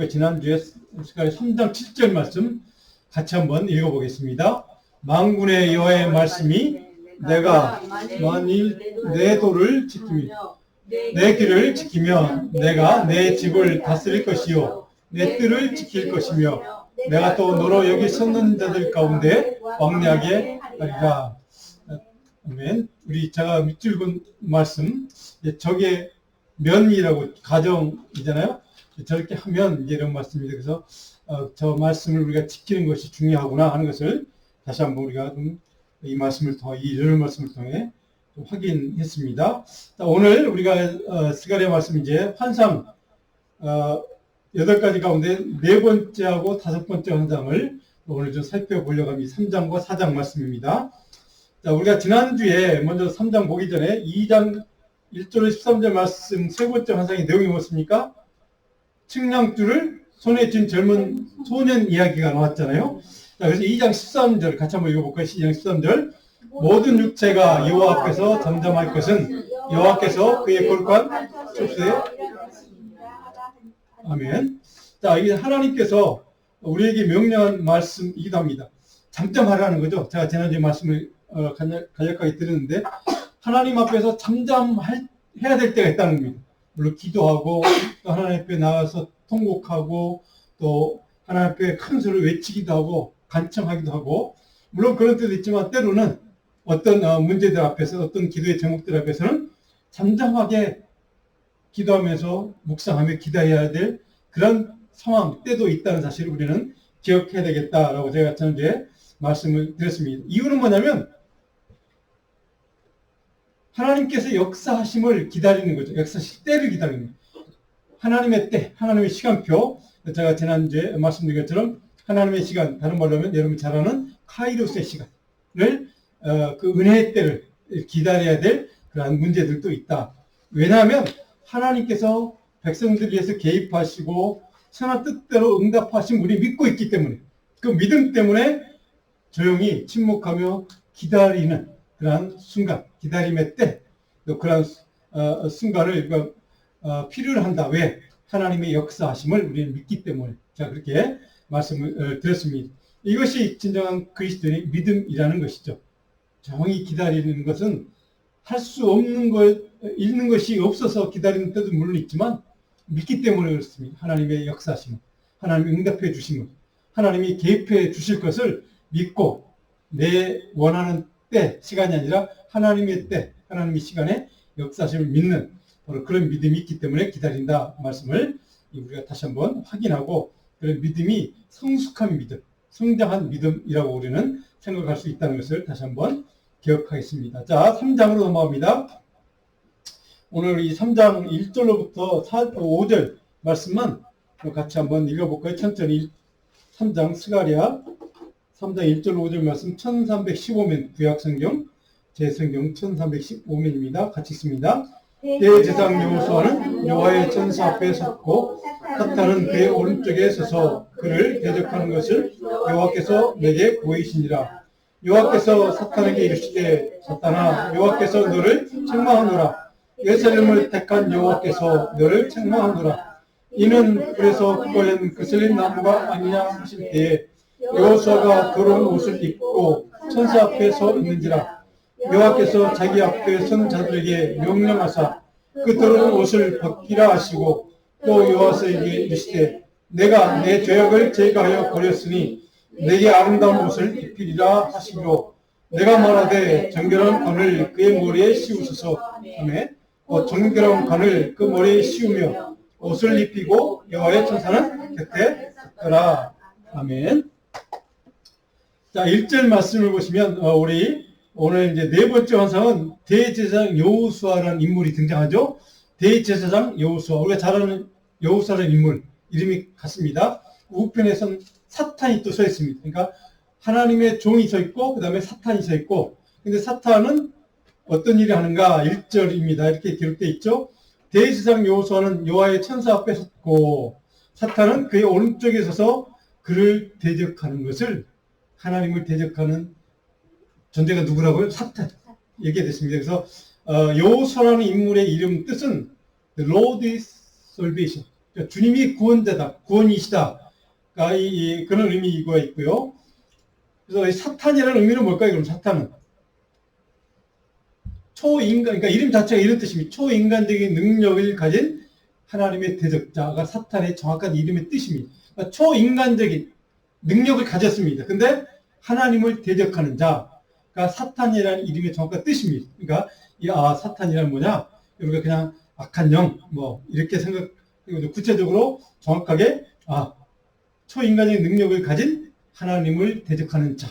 지난주에 스가랴 3장 7절 말씀 같이 한번 읽어보겠습니다. 만군의 여호와의 말씀이 내가 만일 내 도를 지키며 내 길을 지키면 내가 내 집을 다스릴 것이요 내 뜰을 지킬 것이며 내가 또 너로 여기 섰는 자들 가운데 왕래하게 하리라. 아멘. 우리 제가 밑줄 말씀 저게 면이라고 가정이잖아요. 저렇게 하면 이제 이런 말씀입니다. 그래서 저 말씀을 우리가 지키는 것이 중요하구나 하는 것을 다시 한번 우리가 이 말씀을 통해 이 이런 말씀을 통해 확인했습니다. 오늘 우리가 스가랴 말씀 이제 환상 8가지 가운데 4번째하고 5번째 환상을 오늘 좀 살펴보려고 합니다. 3장과 4장 말씀입니다. 자, 우리가 지난주에 먼저 3장 보기 전에 2장 1절 13절 말씀 3번째 환상의 내용이 무엇입니까? 측량줄을 손에 쥔 젊은 소년 이야기가 나왔잖아요. 자, 그래서 2장 13절 같이 한번 읽어볼까요? 2장 13절 모든 육체가 여호와 앞에서 잠잠할 것은 여호와께서 그의 거룩한 촉수에 아멘. 자, 이게 하나님께서 우리에게 명령한 말씀이기도 합니다. 잠잠하라는 거죠. 제가 지난주에 말씀을 간략하게 드렸는데 하나님 앞에서 잠잠해야 될 때가 있다는 겁니다. 물론 기도하고 또 하나님 앞에 나가서 통곡하고 또 하나님 앞에 큰 소리를 외치기도 하고 간청하기도 하고 물론 그런 때도 있지만 때로는 어떤 문제들 앞에서 어떤 기도의 제목들 앞에서는 잠잠하게 기도하면서 묵상하며 기다려야 될 그런 상황 때도 있다는 사실을 우리는 기억해야 되겠다라고 제가 지난주에 말씀을 드렸습니다. 이유는 뭐냐면 하나님께서 역사하심을 기다리는 거죠. 역사하실 때를 기다리는 거죠. 하나님의 때, 하나님의 시간표. 제가 지난주에 말씀드린 것처럼 하나님의 시간, 다른 말로 하면 여러분 잘 아는 카이로스의 시간을 그 은혜의 때를 기다려야 될 그런 문제들도 있다. 왜냐하면 하나님께서 백성들을 위해서 개입하시고 선한 뜻대로 응답하신 우리 믿고 있기 때문에 그 믿음 때문에 조용히 침묵하며 기다리는 그러한 순간, 기다림의 때, 또 그러한 순간을 필요로 한다. 왜? 하나님의 역사하심을 우리는 믿기 때문에. 자, 그렇게 말씀을 드렸습니다. 이것이 진정한 그리스도인의 믿음이라는 것이죠. 조용히 기다리는 것은 할 수 없는 것, 있는 것이 없어서 기다리는 때도 물론 있지만 믿기 때문에 그렇습니다. 하나님의 역사하심을, 하나님이 응답해 주심을, 하나님이 개입해 주실 것을 믿고 내 원하는 때, 시간이 아니라 하나님의 때, 하나님의 시간에 역사심을 믿는 바로 그런 믿음이 있기 때문에 기다린다 말씀을 우리가 다시 한번 확인하고 그런 믿음이 성숙한 믿음, 성장한 믿음이라고 우리는 생각할 수 있다는 것을 다시 한번 기억하겠습니다. 자, 3장으로 넘어갑니다. 오늘 이 3장 1절로부터 5절 말씀만 같이 한번 읽어볼까요? 천천히 3장 스가랴 3장 1절 5절 말씀 1315면 구약성경 제성경 1315면입니다. 같이 읽습니다. 대제사장 여호수아는 여호와의 전사 앞에 섰고 사탄은 그의 오른쪽에 서서 그를 대적하는 것을 여호와께서 내게 보이시니라. 여호와께서 사탄에게 이르시되 사탄아 여호와께서 너를 책망하노라. 예루살렘을 택한 여호와께서 너를 책망하노라. 이는 그래서 그거는 그슬린 나무가 아니냐 하실 때에 여호수아가 더러운 옷을 입고 천사 앞에 서 있는지라. 여호와께서 자기 앞에 선 자들에게 명령하사 그 더러운 옷을 벗기라 하시고 또 여호와께서에게 이르시되 내가 내 죄악을 제거하여 버렸으니 내게 아름다운 옷을 입히리라 하시고 내가 말하되 정결한 관을 그의 머리에 씌우소서 하매 정결한 관을 그 머리에 씌우며 옷을 입히고 여호와의 천사는 곁에 섰더라. 아멘. 자, 1절 말씀을 보시면 우리 오늘 이제 4번째 환상은 대제사장 여호수아라는 인물이 등장하죠. 대제사장 여호수아. 우리가 잘 아는 여호수아라는 인물 이름이 같습니다. 우편에선 사탄이 또 서 있습니다. 그러니까 하나님의 종이 서 있고 그 다음에 사탄이 서 있고 근데 사탄은 어떤 일을 하는가 1절입니다. 이렇게 기록되어 있죠. 대제사장 여호수아는 여호와의 천사 앞에 섰고 사탄은 그의 오른쪽에 서서 그를 대적하는 것을 하나님을 대적하는 존재가 누구라고요? 사탄. 얘기됐습니다. 그래서 여호수아라는 인물의 이름 뜻은 The Lord is Salvation. 그러니까 주님이 구원자다, 구원이시다. 그런 의미가 있고요. 그래서 이 사탄이라는 의미는 뭘까요? 그럼 사탄은 초인간, 그러니까 이름 자체가 이런 뜻입니다. 초인간적인 능력을 가진 하나님의 대적자가 사탄의 정확한 이름의 뜻입니다. 그러니까 초인간적인 능력을 가졌습니다. 근데 하나님을 대적하는 자가 사탄이라는 이름의 정확한 뜻입니다. 그러니까 사탄이란 뭐냐? 우리가 그냥 악한 영, 뭐 이렇게 생각하고 구체적으로 정확하게 초인간적인 능력을 가진 하나님을 대적하는 자,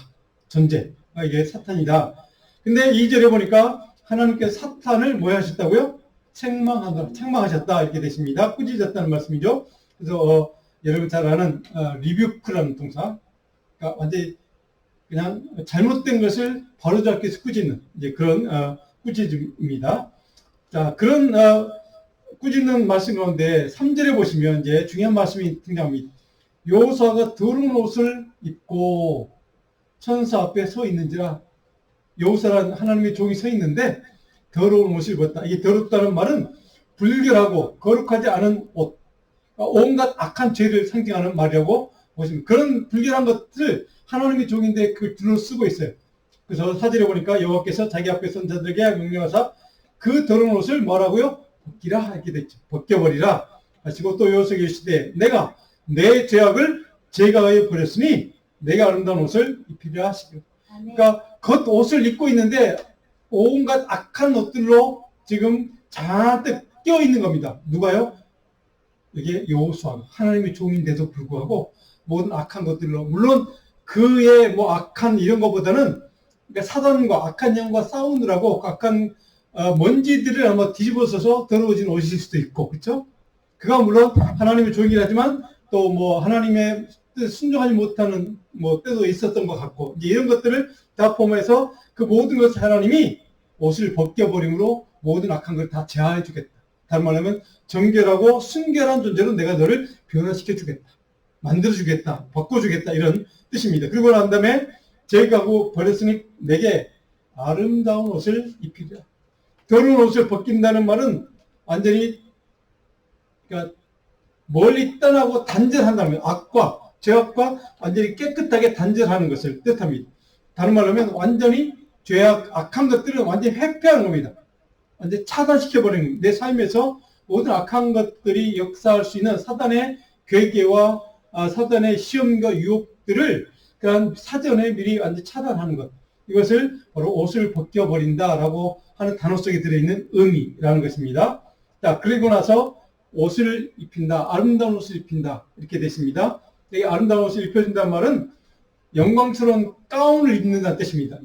존재가 이게 사탄이다. 근데 2절에 보니까 하나님께서 사탄을 뭐 하셨다고요? 책망하셨다 이렇게 되십니다. 꾸짖었다는 말씀이죠. 그래서 여러분 잘 아는 리뷰크라는 동사, 그러니까 완전히 그냥 잘못된 것을 바로잡기 위해서 꾸짖는 이제 그런 꾸짖음입니다. 자, 그런 꾸짖는 말씀 가운데 3절에 보시면 이제 중요한 말씀이 등장합니다. 여호수아가 더러운 옷을 입고 천사 앞에 서 있는지라. 여호수아라는 하나님의 종이 서 있는데 더러운 옷을 입었다. 이게 더럽다는 말은 불결하고 거룩하지 않은 옷, 온갖 악한 죄를 상징하는 말이라고 보시면, 그런 불결한 것을 하나님의 종인데 그걸 둘러쓰고 있어요. 그래서 4절에 보니까 여호와께서 자기 앞에 선자들에게 명령하사 그 더러운 옷을 뭐라고요? 벗기라 이렇게 됐죠. 벗겨버리라 하시고, 또 여호수아에게 이르시되 내가 내 죄악을 제거하여 버렸으니 내가 아름다운 옷을 입히라 하시고, 그러니까 겉옷을 입고 있는데 온갖 악한 옷들로 지금 잔뜩 껴 있는 겁니다. 누가요? 이게 여호수아, 하나님의 종인데도 불구하고 모든 악한 것들로, 물론 그의 뭐 악한 이런 것보다는 그러니까 사단과 악한 영과 싸우느라고 악한 먼지들을 아마 뒤집어서서 더러워진 옷일 수도 있고, 그렇죠? 그가 물론 하나님의 종이긴 하지만 또 뭐 하나님의 뜻 순종하지 못하는 뭐 때도 있었던 것 같고, 이제 이런 것들을 다 포함해서 그 모든 것을 하나님이 옷을 벗겨버림으로 모든 악한 걸 다 제하해 주겠다. 다른 말로 하면 정결하고 순결한 존재로 내가 너를 변화시켜 주겠다, 만들어 주겠다, 바꿔 주겠다, 이런 뜻입니다. 그리고 난 다음에 제거하고 버렸으니 내게 아름다운 옷을 입히라. 더러운 옷을 벗긴다는 말은 완전히, 그러니까 멀리 떠나고 단절한다면, 악과 죄악과 완전히 깨끗하게 단절하는 것을 뜻합니다. 다른 말로 하면 완전히 죄악, 악한 것들을 완전히 회피하는 겁니다. 완전히 차단시켜버리는, 내 삶에서 모든 악한 것들이 역사할 수 있는 사단의 괴계와 사단의 시험과 유혹들을 그냥 사전에 미리 완전히 차단하는 것, 이것을 바로 옷을 벗겨버린다라고 하는 단어 속에 들어있는 의미라는 것입니다. 자, 그리고 나서 옷을 입힌다, 아름다운 옷을 입힌다 이렇게 됐습니다. 여기 아름다운 옷을 입혀준다는 말은 영광스러운 가운을 입는다는 뜻입니다.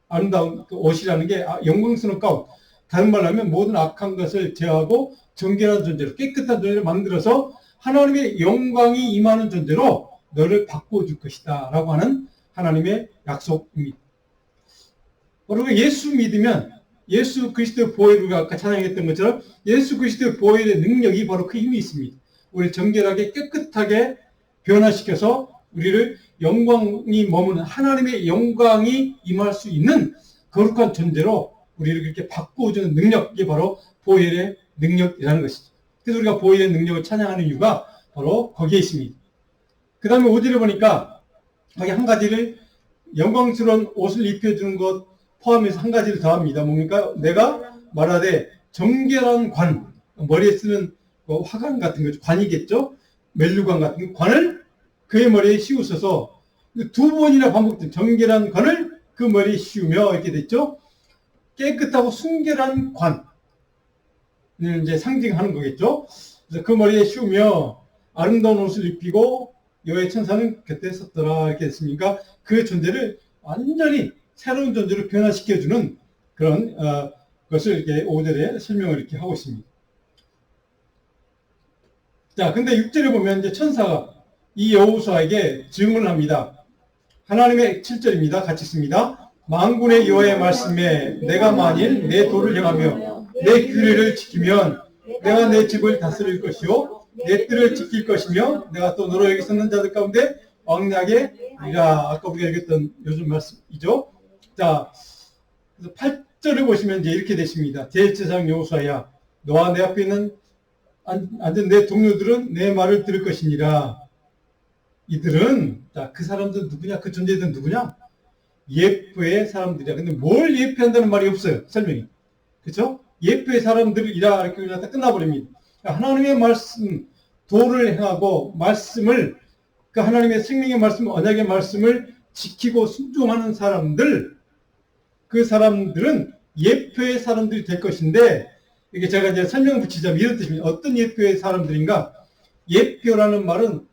아름다운 그 옷이라는 게 영광스러운 가운, 다른 말로 하면 모든 악한 것을 제하고 정결한 존재로, 깨끗한 존재로 만들어서 하나님의 영광이 임하는 존재로 너를 바꿔줄 것이다 라고 하는 하나님의 약속입니다. 여러분, 예수 믿으면 예수 그리스도의 보혈을, 우리가 아까 찬양했던 것처럼 예수 그리스도의 보혈의 능력이 바로 그 힘이 있습니다. 우리를 정결하게 깨끗하게 변화시켜서 우리를 영광이 머무는 하나님의 영광이 임할 수 있는 거룩한 존재로 우리를 그렇게 바꾸어주는 능력이 바로 보혈의 능력이라는 것이죠. 그래서 우리가 보혈의 능력을 찬양하는 이유가 바로 거기에 있습니다. 그 다음에 5절에 보니까 거기 한 가지를, 영광스러운 옷을 입혀주는 것 포함해서 한 가지를 더합니다. 뭡니까? 내가 말하되 정결한 관, 머리에 쓰는 화관 같은 거죠. 관이겠죠? 멜루관 같은 관을 그의 머리에 씌우셔서 두 번이나 반복된 정결한 관을 그 머리에 씌우며 이렇게 됐죠. 깨끗하고 순결한 관을 이제 상징하는 거겠죠. 그래서 그 머리에 씌우며 아름다운 옷을 입히고 여호와의 천사는 곁에 섰더라 이렇게 됐습니까? 그 존재를 완전히 새로운 존재로 변화시켜주는 그런 것을 이렇게 5절에 설명을 이렇게 하고 있습니다. 자, 근데 6절에 보면 이제 천사가 이 여호수아에게 질문을 합니다. 하나님의 7절입니다. 같이 읽습니다. 만군의 여호와의 말씀에 내가 만일 내 도를 행하며 내 규례를 지키면 내가 내 집을 다스릴 것이요 내 뜰을 지킬 것이며 내가 또 너로 여기 서는 자들 가운데 왕래하게 하리라. 아까 우리가 읽었던 요즘 말씀이죠. 자, 그래서 8절을 보시면 이제 이렇게 되십니다. 제7상 여호수아야, 너와 내 앞에 있는 앉은 내 동료들은 내 말을 들을 것이니라. 이들은, 자, 그 사람들은 누구냐? 그 존재들은 누구냐? 예표의 사람들이야. 근데 뭘 예표한다는 말이 없어요. 설명이. 그렇죠? 예표의 사람들이라 이렇게 그냥 끝나버립니다. 하나님의 말씀, 도를 행하고 말씀을, 그 하나님의 생명의 말씀, 언약의 말씀을 지키고 순종하는 사람들, 그 사람들은 예표의 사람들이 될 것인데, 이게 제가 이제 설명 붙이자면 이런 뜻입니다. 어떤 예표의 사람들인가? 예표라는 말은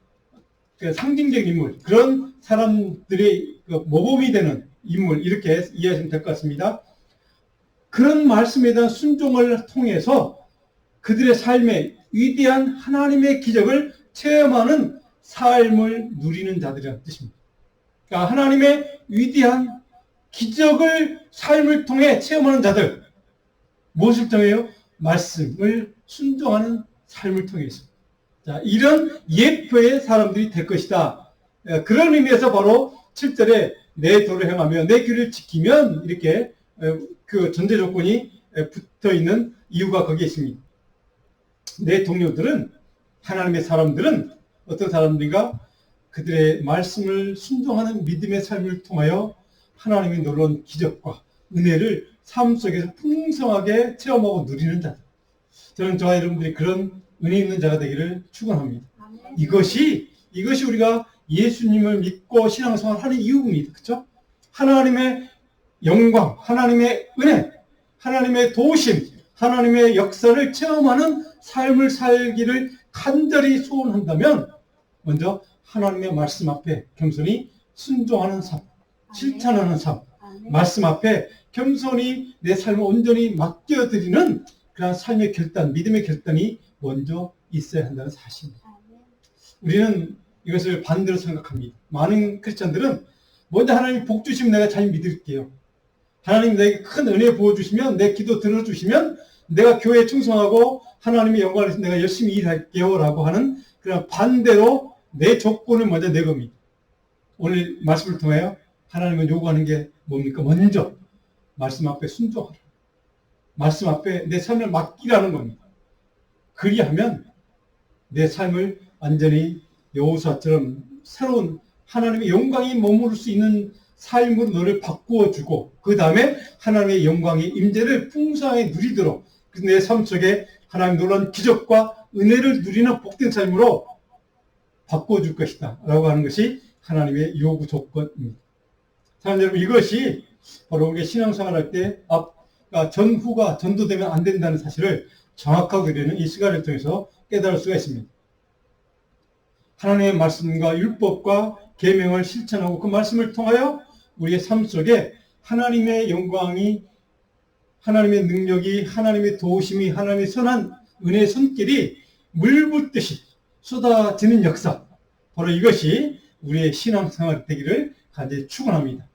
그 상징적인 인물, 그런 사람들의 그 모범이 되는 인물, 이렇게 이해하시면 될 것 같습니다. 그런 말씀에 대한 순종을 통해서 그들의 삶에 위대한 하나님의 기적을 체험하는 삶을 누리는 자들이라는 뜻입니다. 그러니까 하나님의 위대한 기적을 삶을 통해 체험하는 자들, 무엇을 통해요? 말씀을 순종하는 삶을 통해서. 자, 이런 예표의 사람들이 될 것이다. 그런 의미에서 바로 7절에 내 도를 행하며 내 길을 지키면 이렇게 그 전제 조건이 붙어 있는 이유가 거기에 있습니다. 내 동료들은, 하나님의 사람들은 어떤 사람들인가? 그들의 말씀을 순종하는 믿음의 삶을 통하여 하나님의 놀라운 기적과 은혜를 삶 속에서 풍성하게 체험하고 누리는 자들. 저는 저와 여러분들이 그런 은혜 있는 자가 되기를 축원합니다. 이것이 우리가 예수님을 믿고 신앙생활 하는 이유입니다. 그렇죠? 하나님의 영광, 하나님의 은혜, 하나님의 도우심, 하나님의 역사를 체험하는 삶을 살기를 간절히 소원한다면 먼저 하나님의 말씀 앞에 겸손히 순종하는 삶, 실천하는 삶, 말씀 앞에 겸손히 내 삶을 온전히 맡겨드리는 그런 삶의 결단, 믿음의 결단이 먼저 있어야 한다는 사실입니다. 우리는 이것을 반대로 생각합니다. 많은 크리스찬들은 먼저 하나님 복 주시면 내가 잘 믿을게요. 하나님 내게 큰 은혜 부어주시면, 내 기도 들어주시면 내가 교회에 충성하고 하나님의 영광을 위해서 내가 열심히 일할게요 라고 하는 그런 반대로 내 조건을 먼저 내겁니다. 오늘 말씀을 통하여 하나님은 요구하는 게 뭡니까? 먼저 말씀 앞에 순종하라. 말씀 앞에 내 삶을 맡기라는 겁니다. 그리하면 내 삶을 완전히 여호수아처럼 새로운 하나님의 영광이 머무를 수 있는 삶으로 너를 바꾸어주고 그 다음에 하나님의 영광의 임재를 풍성하게 누리도록 내 삶 속에 하나님의 놀라운 기적과 은혜를 누리는 복된 삶으로 바꿔줄 것이다 라고 하는 것이 하나님의 요구 조건입니다. 사랑하는 여러분, 이것이 바로 우리가 신앙생활할 때 전후가 전도되면 안 된다는 사실을 정확하게 우리는 이 시간을 통해서 깨달을 수가 있습니다. 하나님의 말씀과 율법과 계명을 실천하고 그 말씀을 통하여 우리의 삶 속에 하나님의 영광이, 하나님의 능력이, 하나님의 도우심이, 하나님의 선한 은혜의 손길이 물 붓듯이 쏟아지는 역사, 바로 이것이 우리의 신앙생활 되기를 간절히 축원합니다.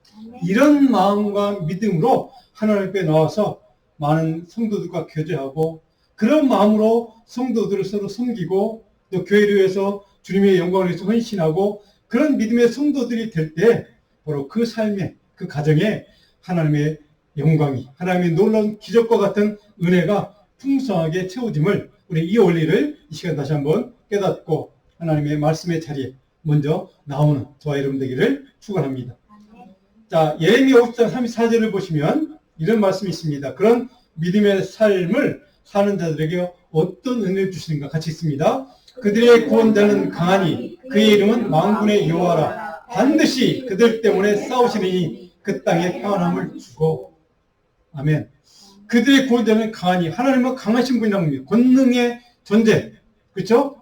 이런 마음과 믿음으로 하나님 앞에 나와서 많은 성도들과 교제하고 그런 마음으로 성도들을 서로 섬기고 또 교회를 위해서 주님의 영광을 위해서 헌신하고 그런 믿음의 성도들이 될 때 바로 그 삶에, 그 가정에 하나님의 영광이, 하나님의 놀라운 기적과 같은 은혜가 풍성하게 채워짐을 우리 이 원리를 이 시간 다시 한번 깨닫고 하나님의 말씀의 자리에 먼저 나오는 저와 여러분 되기를 축원합니다. 자, 예레미야 50장 34절을 보시면 이런 말씀이 있습니다. 그런 믿음의 삶을 사는 자들에게 어떤 은혜를 주시는가 같이 있습니다. 그들의 구원자는 강하니 그의 이름은 만군의 여호와라. 반드시 그들 때문에 싸우시리니 그 땅에 평안함을 주고. 아멘. 그들의 구원자는 강하니, 하나님은 강하신 분이라는 겁니다. 권능의 존재, 그렇죠?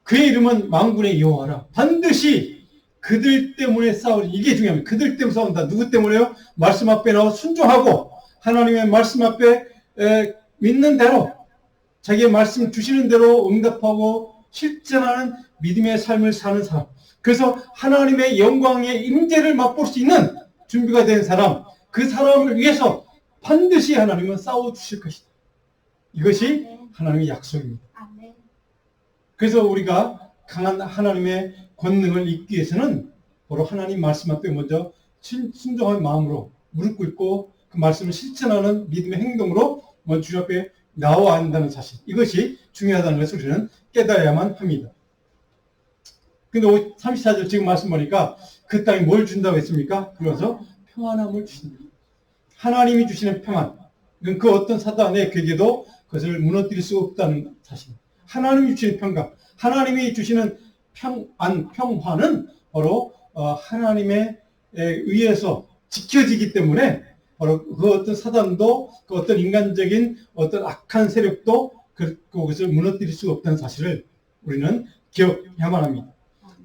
그의 이름은 만군의 여호와라. 반드시 그들 때문에 싸우리. 이게 중요합니다. 그들 때문에 싸운다. 누구 때문에요? 말씀 앞에 나와 순종하고 하나님의 말씀 앞에 믿는 대로, 자기의 말씀 주시는 대로 응답하고 실천하는 믿음의 삶을 사는 사람. 그래서 하나님의 영광의 임재를 맛볼 수 있는 준비가 된 사람, 그 사람을 위해서 반드시 하나님은 싸워주실 것이다. 이것이 하나님의 약속입니다. 그래서 우리가 강한 하나님의 권능을 잊기 위해서는 바로 하나님 말씀 앞에 먼저 순종한 마음으로 무릎 꿇고 그 말씀을 실천하는 믿음의 행동으로 먼저 주 앞에 나와야 한다는 사실, 이것이 중요하다는 것을 우리는 깨달아야만 합니다. 근데 34절 지금 말씀 보니까 그 땅에 뭘 준다고 했습니까? 그래서 평안함을 주신다. 하나님이 주시는 평안. 그 어떤 사단의 괴계도 그것을 무너뜨릴 수 없다는 사실. 하나님이 주시는 평강. 하나님이 주시는 평화는 바로 하나님에 의해서 지켜지기 때문에 바로 그 어떤 사단도 그 어떤 인간적인 어떤 악한 세력도 그것을 무너뜨릴 수 없다는 사실을 우리는 기억해야만 합니다.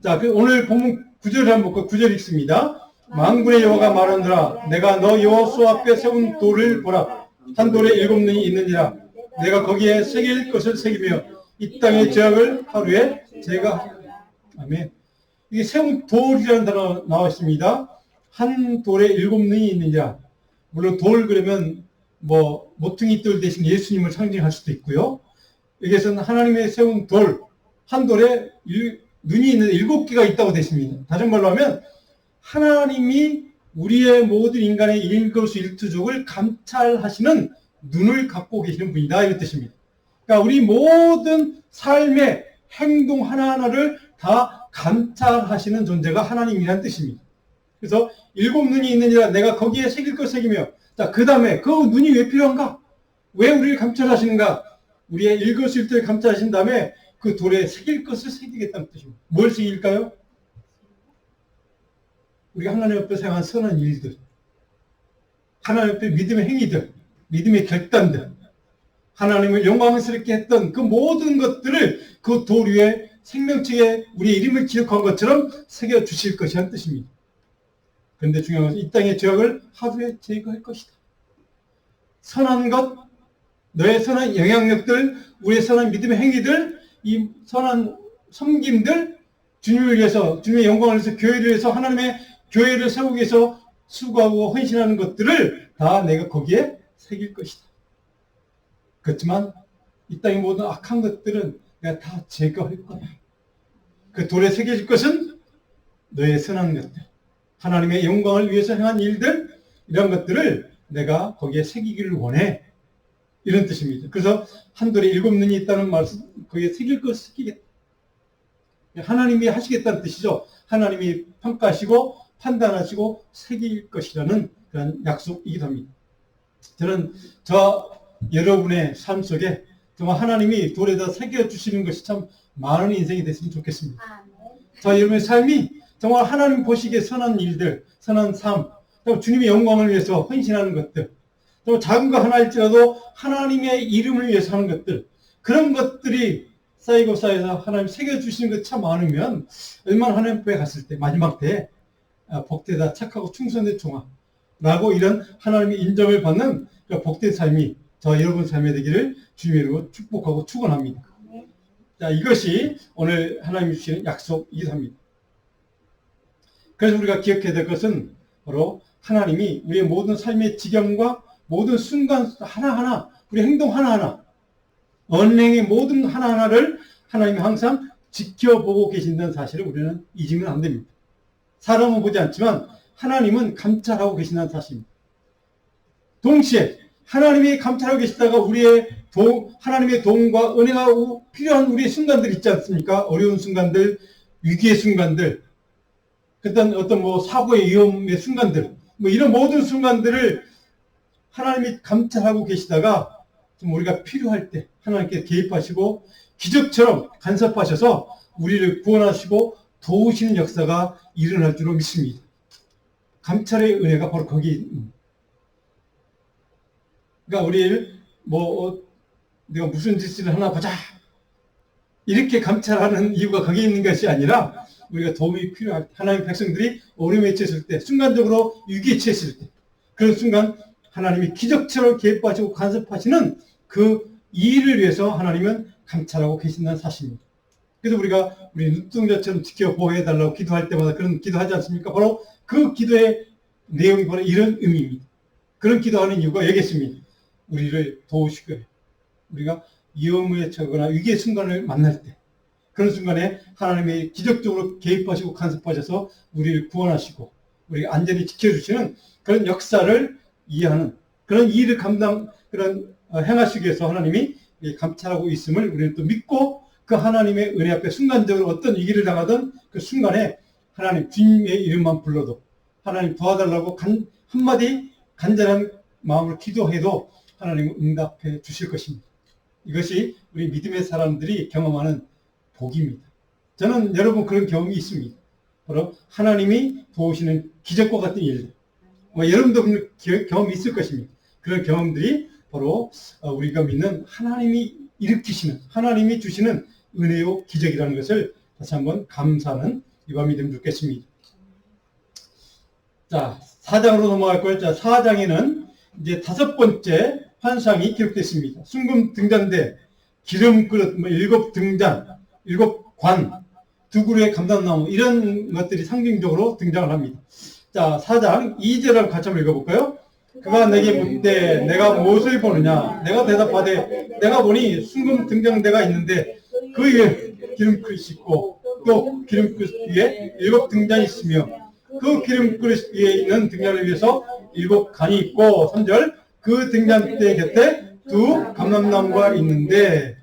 자, 오늘 본문 9절을 한번 볼까요? 9절 읽습니다. 만군의 여호와가 말하노라 내가 너 여호수아 앞에 세운 돌을 보라. 한 돌에 7눈이 있느니라. 내가 거기에 새길 것을 새기며 이 땅의 죄악을 하루에 제가 아멘. 이게 세운 돌이라는 단어가 나와 있습니다. 한 돌에 7눈이 있느니라. 물론 돌 그러면 뭐 모퉁이 돌 대신 예수님을 상징할 수도 있고요. 여기에서는 하나님의 세운 돌, 한 돌에 눈이 있는 7개가 있다고 되어 있습니다. 다른 말로 하면 하나님이 우리의 모든 인간의 일거수일투족을 감찰하시는 눈을 갖고 계시는 분이다, 이런 뜻입니다. 그러니까 우리 모든 삶의 행동 하나하나를 다 감찰하시는 존재가 하나님이라는 뜻입니다. 그래서 7눈이 있느니라 내가 거기에 새길 것 새기며, 자, 그 다음에 그 눈이 왜 필요한가? 왜 우리를 감찰하시는가? 우리의 일거수일투족을 감찰하신 다음에 그 돌에 새길 것을 새기겠다는 뜻입니다. 뭘 새길까요? 우리가 하나님 앞에 행한 선한 일들, 하나님 앞에 믿음의 행위들, 믿음의 결단들, 하나님을 영광스럽게 했던 그 모든 것들을 그 돌 위에 생명책에 우리의 이름을 기록한 것처럼 새겨주실 것이라는 뜻입니다. 그런데 중요한 것은 이 땅의 죄악을 하루에 제거할 것이다. 선한 것, 너의 선한 영향력들, 우리의 선한 믿음의 행위들, 이 선한 섬김들, 주님을 위해서, 주님의 영광을 위해서, 교회를 위해서, 하나님의 교회를 세우기 위해서 수고하고 헌신하는 것들을 다 내가 거기에 새길 것이다. 그렇지만 이 땅의 모든 악한 것들은 내가 다 제거할 거야. 그 돌에 새겨질 것은 너의 선한 것들, 하나님의 영광을 위해서 행한 일들, 이런 것들을 내가 거기에 새기기를 원해. 이런 뜻입니다. 그래서 한 돌에 7눈이 있다는 말씀, 거기에 새길 것을 새기겠다. 하나님이 하시겠다는 뜻이죠. 하나님이 평가하시고 판단하시고 새길 것이라는 그런 약속이기도 합니다. 저는 여러분의 삶 속에 정말 하나님이 돌에다 새겨주시는 것이 참 많은 인생이 됐으면 좋겠습니다. 여러분의 삶이 정말 하나님 보시기에 선한 일들, 선한 삶, 주님의 영광을 위해서 헌신하는 것들, 또 작은 거 하나일지라도 하나님의 이름을 위해서 하는 것들, 그런 것들이 쌓이고 쌓여서 하나님 새겨주시는 것 참 많으면 얼마나 하나님 앞에 갔을 때 마지막 때에 복되다 착하고 충성된 종아라고 이런 하나님의 인정을 받는 복된 삶이 여러분 삶에 되기를 주님의 이름으로 축복하고 축원합니다. 자, 이것이 오늘 하나님이 주시는 약속이기도 합니다. 그래서 우리가 기억해야 될 것은 바로 하나님이 우리의 모든 삶의 지경과 모든 순간 하나하나, 우리 행동 하나하나, 언행의 모든 하나하나를 하나님이 항상 지켜보고 계신다는 사실을 우리는 잊으면 안 됩니다. 사람은 보지 않지만 하나님은 감찰하고 계신다는 사실입니다. 동시에 하나님이 감찰하고 계시다가 하나님의 도움과 은혜가 필요한 우리의 순간들 있지 않습니까? 어려운 순간들, 위기의 순간들, 어떤 사고의 위험의 순간들, 이런 모든 순간들을 하나님이 감찰하고 계시다가 좀 우리가 필요할 때 하나님께 개입하시고 기적처럼 간섭하셔서 우리를 구원하시고 도우시는 역사가 일어날 줄로 믿습니다. 감찰의 은혜가 바로 거기 있습니다. 그러니까 우리를 내가 무슨 짓을 하나 보자 이렇게 감찰하는 이유가 거기에 있는 것이 아니라 우리가 도움이 필요할 때, 하나님의 백성들이 어려움에 처했을 때, 순간적으로 위기에 처했을 때, 그런 순간 하나님이 기적처럼 개입하시고 간섭하시는 그 일을 위해서 하나님은 감찰하고 계신다는 사실입니다. 그래서 우리가 우리 눈동자처럼 지켜보호해달라고 기도할 때마다 그런 기도하지 않습니까? 바로 그 기도의 내용이 바로 이런 의미입니다. 그런 기도하는 이유가 여기 있습니다. 우리를 도우시고 우리가 위험에 처하거나 위기의 순간을 만날 때, 그런 순간에 하나님이 기적적으로 개입하시고 간섭하셔서 우리를 구원하시고 우리가 안전히 지켜주시는 그런 역사를 이해하는 그런 일을 그런 행하시기 위해서 하나님이 감찰하고 있음을 우리는 또 믿고 그 하나님의 은혜 앞에 순간적으로 어떤 위기를 당하던 그 순간에 하나님 주님의 이름만 불러도 하나님 도와달라고 한마디 간절한 마음으로 기도해도 하나님은 응답해 주실 것입니다. 이것이 우리 믿음의 사람들이 경험하는 복입니다. 저는 여러분 그런 경험이 있습니다. 바로 하나님이 도우시는 기적과 같은 일들. 여러분도 그런 경험이 있을 것입니다. 그런 경험들이 바로 우리가 믿는 하나님이 일으키시는, 하나님이 주시는 은혜요 기적이라는 것을 다시 한번 감사하는 이 밤이 되면 좋겠습니다. 자, 4장으로 넘어갈 거예요. 자, 4장에는 이제 5번째 환상이 기록됐습니다. 순금 등잔대, 기름 그릇, 7등잔, 7관, 2그루의 감람나무 이런 것들이 상징적으로 등장을 합니다. 자, 4장 2절을 같이 한번 읽어볼까요? 그가 내게 묻되 내가 무엇을 보느냐? 내가 대답하되 내가 보니 순금 등잔대가 있는데 그 위에 기름 그릇이 있고 또 기름 그릇 위에 7등잔이 있으며 그 기름 그릇 위에 있는 등잔을 위해서 7간이 있고 3절 그 등잔대 곁에 2 감람나무가 있는데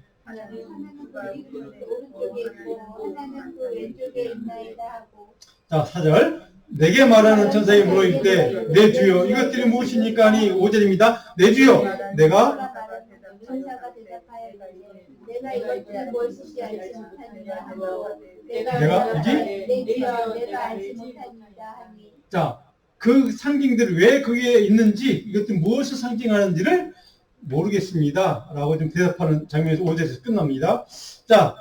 자 4절 내게 말하는 천사에게 물어일 때 내 주여 이것들이 무엇입니까? 하니 5절입니다. 내 주여 내가 천사가 대답하여 내가 이것들을 무엇인지 알지 못하니라 하고 내가 여기 내 주여 내가 알지 못하니라 하니 자, 그 상징들이 왜 거기에 있는지 이것들이 무엇을 상징하는지를 모르겠습니다. 라고 좀 대답하는 장면에서 5절에서 끝납니다. 자,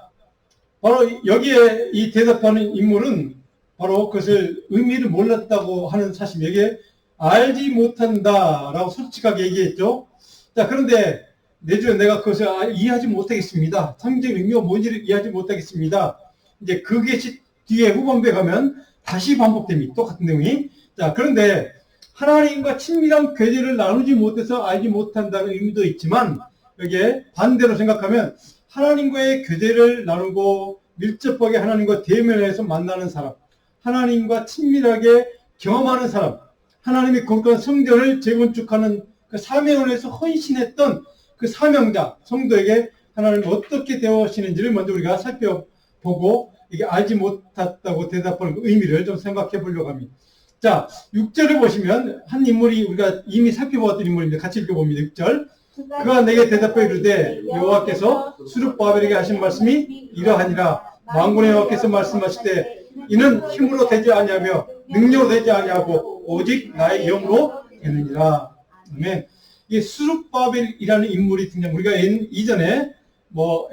바로 여기에 이 대답하는 인물은 바로 그것을 의미를 몰랐다고 하는 사실에게 알지 못한다라고 솔직하게 얘기했죠. 자, 그런데 내주에 내가 그것을 이해하지 못하겠습니다. 상징 의미가 뭔지를 이해하지 못하겠습니다. 이제 그게 뒤에 후반부에 가면 다시 반복됩니다. 똑같은 내용이. 자, 그런데 하나님과 친밀한 교제를 나누지 못해서 알지 못한다는 의미도 있지만 여기에 반대로 생각하면 하나님과의 교제를 나누고 밀접하게 하나님과 대면해서 만나는 사람, 하나님과 친밀하게 경험하는 사람, 하나님의 거룩한 성전을 재건축하는 그 사명을 위해서 헌신했던 그 사명자, 성도에게 하나님이 어떻게 대하시는지를 먼저 우리가 살펴보고 이게 알지 못했다고 대답하는 그 의미를 좀 생각해 보려고 합니다. 자, 6절을 보시면 한 인물이 우리가 이미 살펴보았던 인물입니다. 같이 읽어봅니다. 6절. 그가 내게 대답해 이르되 여호와께서 스룹바벨에게 하신 말씀이 이러하니라. 만군의 여호와께서 말씀하시되 이는 힘으로 되지 아니하며 능력으로 되지 아니하고 오직 나의 영으로 되느니라. 아멘. 이 스룹바벨이라는 인물이 등장. 우리가 이전에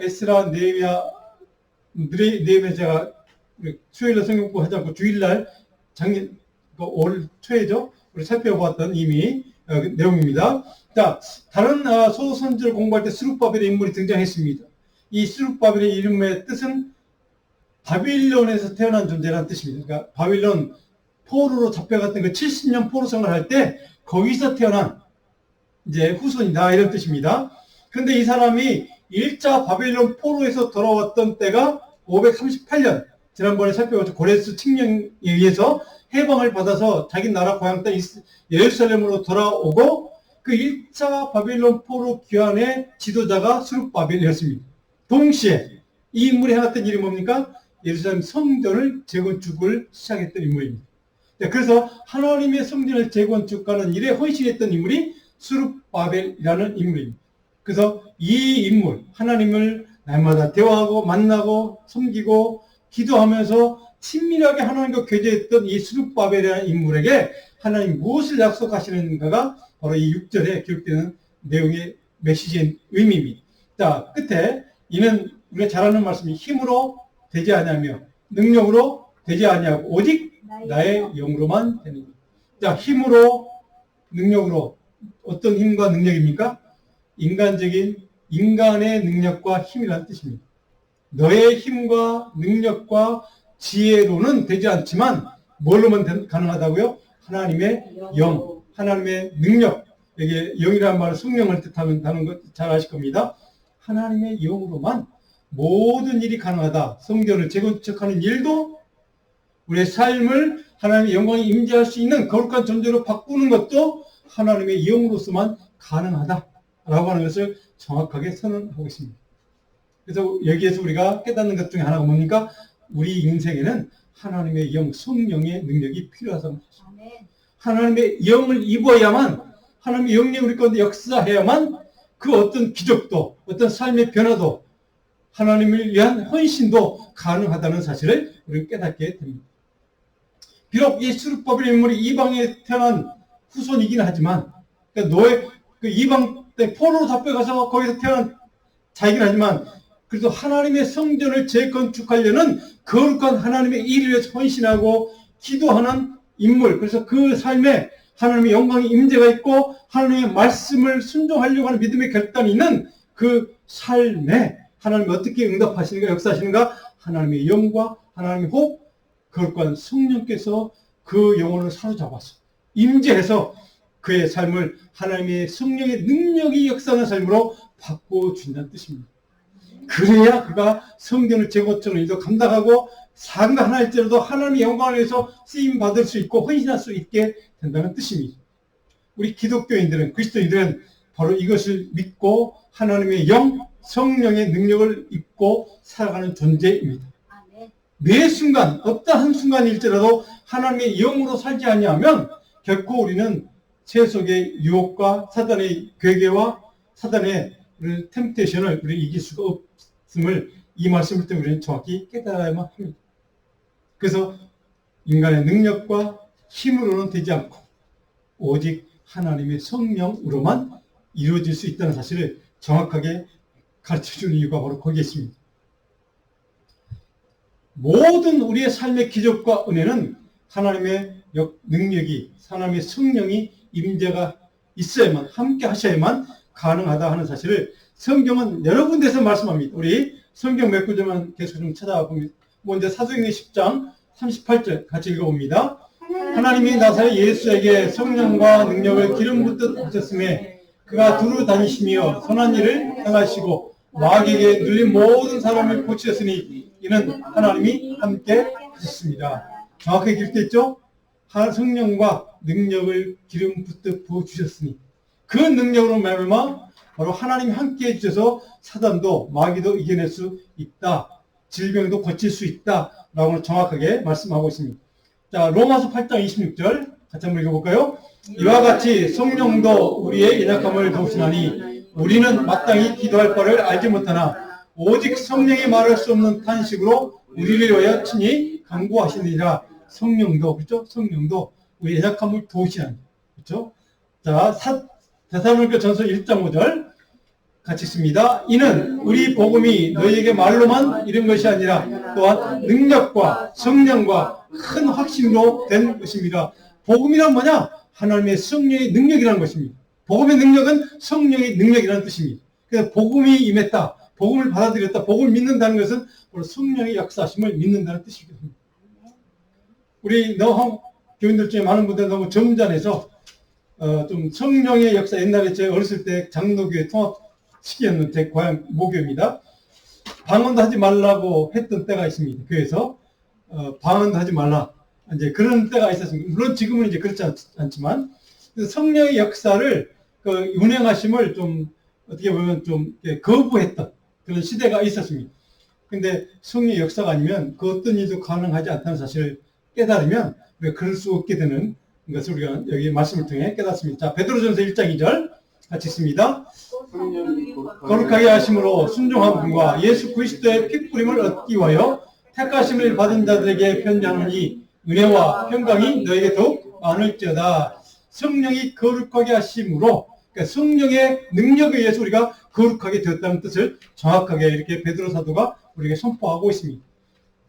에스라, 느헤미야 제가 수요일날 성경 공부 하지 않고 주일날 올 초에죠. 우리 살펴보았던 이미 내용입니다. 자, 다른 소선지를 공부할 때 스룹바벨의 인물이 등장했습니다. 이 스룹바벨의 이름의 뜻은 바빌론에서 태어난 존재라는 뜻입니다. 그러니까 바빌론 포로로 잡혀갔던 그 70년 포로 생활할 때 거기서 태어난 이제 후손이다 이런 뜻입니다. 그런데 이 사람이 1차 바빌론 포로에서 돌아왔던 때가 538년 지난번에 살펴봤죠. 고레스 칙령에 의해서 해방을 받아서 자기 나라 고향 땅 예루살렘으로 돌아오고 그 1차 바빌론 포로 귀환의 지도자가 스룹바벨이었습니다. 동시에 이 인물이 해왔던 일이 뭡니까? 예루살렘 성전을 재건축을 시작했던 인물입니다. 그래서 하나님의 성전을 재건축하는 일에 헌신했던 인물이 스룹바벨이라는 인물입니다. 그래서 이 인물, 하나님을 날마다 대화하고 만나고 섬기고 기도하면서 친밀하게 하나님과 교제했던 이 스룹바벨이라는 인물에게 하나님 무엇을 약속하시는가가 바로 이 6절에 기록되는 내용의 메시지의 의미입니다. 자, 끝에 이는 우리가 잘 아는 말씀이 힘으로 되지 아니하며 능력으로 되지 아니하고 오직 나의 영으로만 되는 것. 자, 힘으로 능력으로 어떤 힘과 능력입니까? 인간의 능력과 힘이라는 뜻입니다. 너의 힘과 능력과 지혜로는 되지 않지만 뭘로만 가능하다고요? 하나님의 영, 하나님의 능력. 여기 영이라는 말은 성령을 뜻하는 것 잘 아실 겁니다. 하나님의 영으로만 모든 일이 가능하다. 성전을 재건축하는 일도 우리의 삶을 하나님의 영광이 임재할 수 있는 거룩한 존재로 바꾸는 것도 하나님의 영으로서만 가능하다. 라고 하는 것을 정확하게 선언하고 있습니다. 그래서 여기에서 우리가 깨닫는 것 중에 하나가 뭡니까? 우리 인생에는 하나님의 영, 성령의 능력이 필요하다는 것입니다. 아멘. 하나님의 영을 입어야만, 하나님의 영이 우리 가운데 역사해야만 그 어떤 기적도, 어떤 삶의 변화도, 하나님을 위한 헌신도 가능하다는 사실을 우리는 깨닫게 됩니다. 비록 예수법의 인물이 이방에 태어난 후손이긴 하지만, 그러니까 노예, 그 이방 때 포로로 잡혀가서 거기서 태어난 자이긴 하지만, 그래도 하나님의 성전을 재건축하려는 거룩한 하나님의 일을 위해서 헌신하고 기도하는 인물, 그래서 그 삶에 하나님의 영광의 임재가 있고 하나님의 말씀을 순종하려고 하는 믿음의 결단이 있는 그 삶에 하나님이 어떻게 응답하시는가, 역사하시는가? 하나님의 영과 하나님의 호흡, 거룩한 성령께서 그 영혼을 사로잡아서 임재해서 그의 삶을 하나님의 성령의 능력이 역사하는 삶으로 바꿔준다는 뜻입니다. 그래야 그가 성전을 재건축하는 일도 감당하고 상가 하나일지라도 하나님의 영광을 위해서 쓰임받을 수 있고 헌신할 수 있게 된다는 뜻입니다. 우리 기독교인들은, 그리스도인들은 바로 이것을 믿고 하나님의 영, 성령의 능력을 입고 살아가는 존재입니다. 매 순간, 어떤 한 순간일지라도 하나님의 영으로 살지 아니하면 결코 우리는 세속의 유혹과 사단의 괴계와 사단의 템테이션을 우리 이길 수가 없음을 이 말씀을 통해 우리는 정확히 깨달아야만 합니다. 그래서 인간의 능력과 힘으로는 되지 않고 오직 하나님의 성령으로만 이루어질 수 있다는 사실을 정확하게 가르쳐주는 이유가 바로 거기에 있습니다. 모든 우리의 삶의 기적과 은혜는 하나님의 능력이, 하나님의 성령이 임재가 있어야만, 함께 하셔야만 가능하다 하는 사실을 성경은 여러 군데서 말씀합니다. 우리 성경 몇 구절만 계속 좀 찾아봅니다. 먼저 사도행전 10장 38절 같이 읽어봅니다. 하나님이 나사렛 예수에게 성령과 능력을 기름 붓듯 하셨음에 그가 두루 다니시며 선한 일을 행하시고 마귀에게 눌린 모든 사람을 고치셨으니 이는 하나님이 함께 하셨습니다. 정확하게 기록되어 있죠? 성령과 능력을 기름 붓듯 부어주셨으니 그 능력으로 말미암아 바로 하나님이 함께 해주셔서 사단도 마귀도 이겨낼 수 있다. 질병도 고칠 수 있다라고 정확하게 말씀하고 있습니다. 자, 로마서 8장 26절 같이 한번 읽어볼까요? 이와 같이 성령도 우리의 연약함을 도우시나니 우리는 마땅히 기도할 바를 알지 못하나 오직 성령이 말할 수 없는 탄식으로 우리를 위하여 친히 간구하시느니라. 성령도, 그렇죠? 성령도 우리의 연약함을 도우시나니, 그렇죠? 자, 데살로니가 전서 1장 5절 같이 읽습니다. 이는 우리 복음이 너희에게 말로만 이른 것이 아니라 또한 능력과 성령과 큰 확신으로 된 것입니다. 복음이란 뭐냐? 하나님의 성령의 능력이라는 것입니다. 복음의 능력은 성령의 능력이라는 뜻입니다. 그래서 복음이 임했다, 복음을 받아들였다, 복음을 믿는다는 것은 바로 성령의 역사심을 믿는다는 뜻이거든요. 우리 교인들 중에 많은 분들 너무 점잖해서 좀 성령의 역사, 옛날에 제 어렸을 때 장로교회 통합식이었는 제 고향 모교입니다. 방언도 하지 말라고 했던 때가 있습니다. 교회에서 방언도 하지 말라, 이제 그런 때가 있었습니다. 물론 지금은 이제 그렇지 않지만 성령의 역사를 그 운행하심을 좀 어떻게 보면 좀 거부했던 그런 시대가 있었습니다. 근데 성령의 역사가 아니면 그 어떤 일도 가능하지 않다는 사실을 깨달으면 우리가 그럴 수 없게 되는 것을 우리가 여기 말씀을 통해 깨닫습니다. 자, 베드로전서 1장 2절 같이 읽습니다. 거룩하게 하심으로 순종한 분과 예수 그리스도의 핏부림을 얻기 위하여 택하심을 받은 자들에게 편지하노니 은혜와 평강이 너에게 더욱 많을지어다. 성령이 거룩하게 하심으로, 그러니까 성령의 능력에 의해서 우리가 거룩하게 되었다는 뜻을 정확하게 이렇게 베드로 사도가 우리에게 선포하고 있습니다.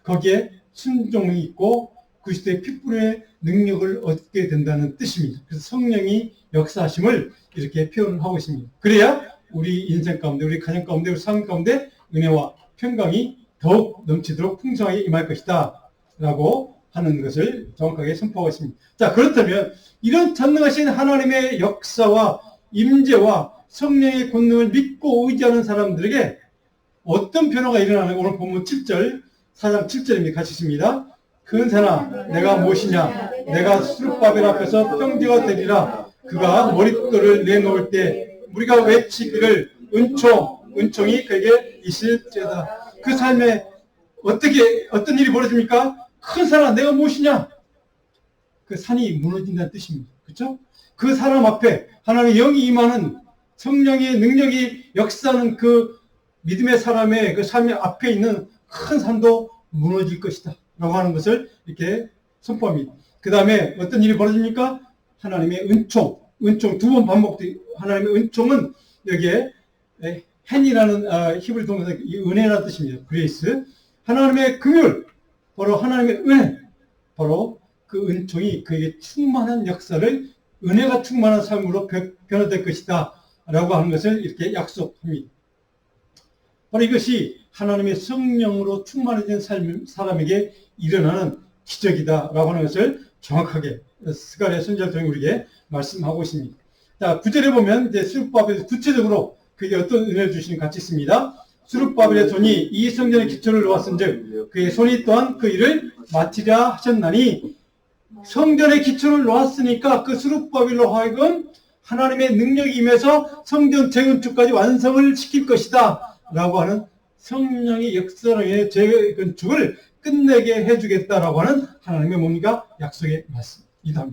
거기에 순종이 있고 그리스도의 핏부림의 능력을 얻게 된다는 뜻입니다. 그래서 성령이 역사하심을 이렇게 표현을 하고 있습니다. 그래야 우리 인생 가운데, 우리 가정 가운데, 우리 삶 가운데 은혜와 평강이 더욱 넘치도록 풍성하게 임할 것이다 라고 하는 것을 정확하게 선포하고 있습니다. 자, 그렇다면 이런 전능하신 하나님의 역사와 임재와 성령의 권능을 믿고 의지하는 사람들에게 어떤 변화가 일어나는가? 오늘 본문 7절, 4장 7절입니다. 같이 있습니다. 근사나 내가 무엇이냐? 내가 수르바벨 앞에서 평지가 되리라. 그가 머릿돌을 내놓을 때 우리가 외치기를 은총이 그에게 있을지어다. 그 삶에 어떤 일이 벌어집니까? 큰 사람 내가 무엇이냐? 그 산이 무너진다는 뜻입니다. 그렇죠? 그 사람 앞에 하나님의 영이 임하는 성령의 능력이 역사하는 그 믿음의 사람의 그 삶의 앞에 있는 큰 산도 무너질 것이다 라고 하는 것을 이렇게 선포합니다. 그 다음에 어떤 일이 벌어집니까? 하나님의 은총 두 번 반복된 하나님의 은총은 여기에 헨이라는 히브리 동사 은혜라는 뜻입니다. 그레이스. 하나님의 긍휼, 바로 하나님의 은혜, 바로 그 은총이 그에게 충만한 역사를 은혜가 충만한 삶으로 변화될 것이다 라고 하는 것을 이렇게 약속합니다. 바로 이것이 하나님의 성령으로 충만해진 사람에게 일어나는 기적이다 라고 하는 것을 정확하게 스가랴 선지자를 통해 우리에게 말씀하고 있습니다. 자, 9절에 보면 이제 스룹바벨에서 구체적으로 그게 어떤 은혜를 주시는 같이 있습니다. 스룹바벨의 손이 이 성전의 기초를 놓았은즉 그의 손이 또한 그 일을 마치려 하셨나니, 성전의 기초를 놓았으니까 그 스룹바벨로 하여금 하나님의 능력이 임해서 성전 재건축까지 완성을 시킬 것이다 라고 하는 성령의 역사의 재건축을 끝내게 해주겠다라고 하는 하나님의 뭔가 약속의 말씀이다.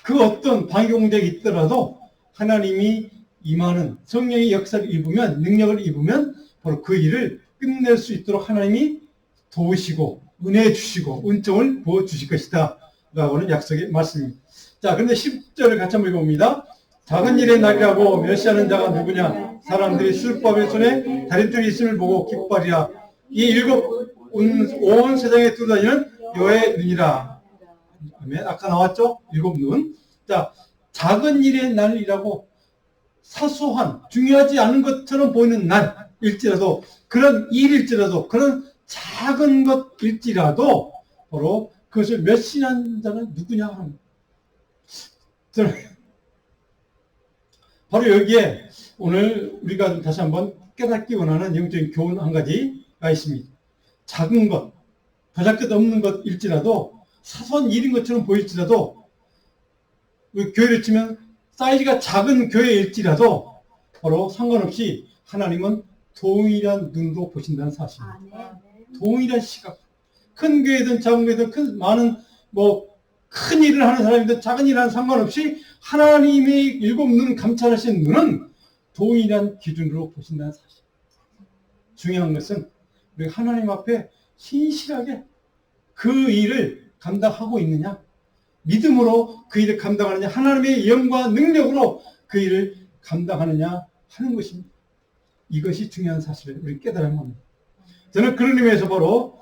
그 어떤 방해공작이 있더라도 하나님이 임하는 성령의 역사를 입으면, 능력을 입으면 바로 그 일을 끝낼 수 있도록 하나님이 도우시고 은혜 주시고 은총을 부어주실 것이다 라고 하는 약속의 말씀입니다. 자, 그런데 10절을 같이 한번 읽어봅니다. 작은 일의 날이라고 멸시하는 자가 누구냐? 사람들이 술법의 손에 다림줄이 있음을 보고 기뻐하리라. 이 일곱 온 세상에 두다니는 여호와의 눈이라. 아멘. 아까 나왔죠? 일곱 눈. 자, 작은 일의 날이라고 사소한 중요하지 않은 것처럼 보이는 날일지라도, 그런 일일지라도, 그런 작은 것일지라도 바로 그것을 멸시하는 자는 누구냐 하는 저는 바로 여기에 오늘 우리가 다시 한번 깨닫기 원하는 영적인 교훈 한 가지가 있습니다. 작은 것, 보잘것없는 것일지라도, 사소한 일인 것처럼 보일지라도, 교회를 치면 사이즈가 작은 교회일지라도 바로 상관없이 하나님은 동일한 눈으로 보신다는 사실입니다. 동일한 시각. 큰 교회든 작은 교회든 많은 큰 일을 하는 사람이든 작은 일을 하는 상관없이 하나님의 일곱 눈 감찰하신 눈은 동일한 기준으로 보신다는 사실. 중요한 것은 우리가 하나님 앞에 신실하게 그 일을 감당하고 있느냐, 믿음으로 그 일을 감당하느냐, 하나님의 영과 능력으로 그 일을 감당하느냐 하는 것입니다. 이것이 중요한 사실을 우리 깨달아야 합니다. 저는 그런 의미에서 바로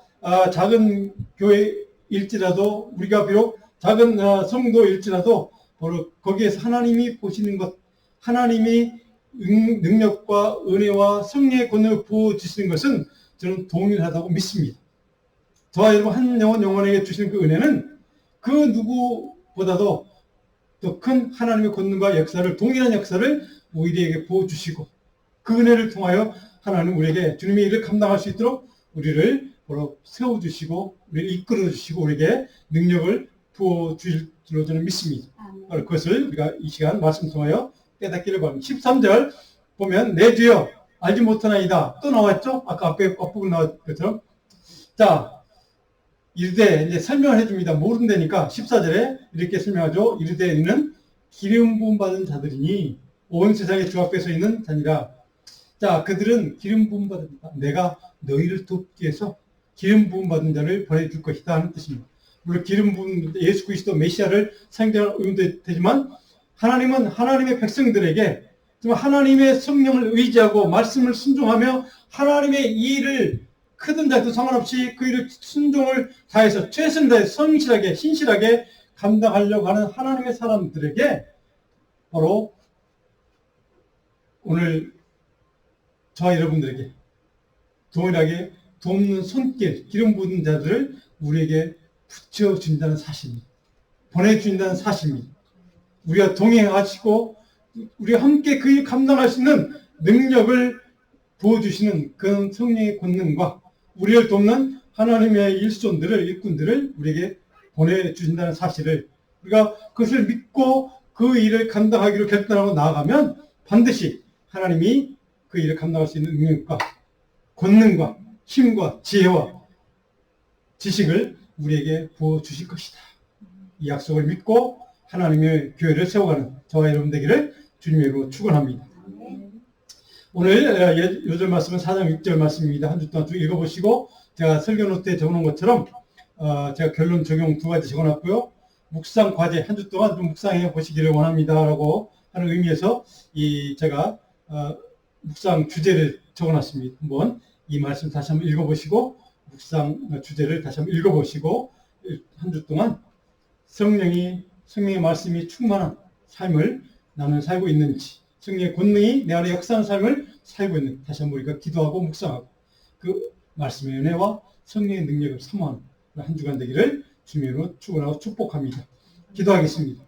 작은 교회일지라도, 우리가 비록 작은 성도일지라도 바로 거기에서 하나님이 보시는 것, 하나님이 능력과 은혜와 성령의 권능을 부어주시는 것은 저는 동일하다고 믿습니다. 저와 여러분 한 영혼에게 주시는 그 은혜는 그 누구보다도 더 큰 하나님의 권능과 역사를, 동일한 역사를 우리에게 부어주시고, 그 은혜를 통하여 하나님 우리에게 주님의 일을 감당할 수 있도록 우리를 바로 세워주시고 우리를 이끌어주시고 우리에게 능력을 부어주실 줄로 저는 믿습니다. 바로 그것을 우리가 이 시간 말씀 통하여 깨닫기를 바랍니다. 13절 보면 내 주여 알지 못하나이다. 또 나왔죠? 아까 앞부분 나왔 것처럼. 자, 이르되 이제 설명을 해줍니다. 모른다니까 14절에 이렇게 설명하죠. 이르되 이는 기름 부음 받은 자들이니 온 세상에 주 앞에 서 있는 자니라. 자, 그들은 기름 부음 받은 자, 내가 너희를 돕기 위해서 기름 부음 받은 자를 보내줄 것이다 하는 뜻입니다. 물론 기름 부음 예수 그리스도 메시아를 상징하는 의미도 되지만 하나님은 하나님의 백성들에게 하나님의 성령을 의지하고 말씀을 순종하며 하나님의 일을 크든 작든 상관없이 그 일을 순종을 다해서 최선을 다해 성실하게 신실하게 감당하려고 하는 하나님의 사람들에게 바로 오늘 저와 여러분들에게 동일하게 돕는 손길, 기름 부은 자들을 우리에게 붙여준다는 사실입니다. 보내준다는 사실입니다. 우리가 동행하시고 우리가 함께 그 일 감당할 수 있는 능력을 부어주시는 그런 성령의 권능과 우리를 돕는 하나님의 일손들을, 일꾼들을 우리에게 보내주신다는 사실을 우리가 그것을 믿고 그 일을 감당하기로 결단하고 나아가면 반드시 하나님이 그 일을 감당할 수 있는 능력과 권능과 힘과 지혜와 지식을 우리에게 부어주실 것이다. 이 약속을 믿고 하나님의 교회를 세워가는 저와 여러분 되기를 주님의 이름으로 축원합니다. 오늘 요절 말씀은 4장 6절 말씀입니다. 한 주 동안 쭉 읽어보시고 제가 설교 노트에 적어놓은 것처럼 제가 결론 적용 2가지 적어놨고요. 묵상 과제 한 주 동안 좀 묵상해 보시기를 원합니다라고 하는 의미에서 제가 묵상 주제를 적어놨습니다. 한번 이 말씀 다시 한번 읽어보시고 묵상 주제를 다시 한번 읽어보시고 한 주 동안 성령의 말씀이 충만한 삶을 나는 살고 있는지, 성령의 권능이 내 안에 역사하는 삶을 살고 있는지 다시 한번 우리가 기도하고 묵상하고 그 말씀의 은혜와 성령의 능력을 사모하는 한 주간 되기를 주님으로 축원하고 축복합니다. 기도하겠습니다.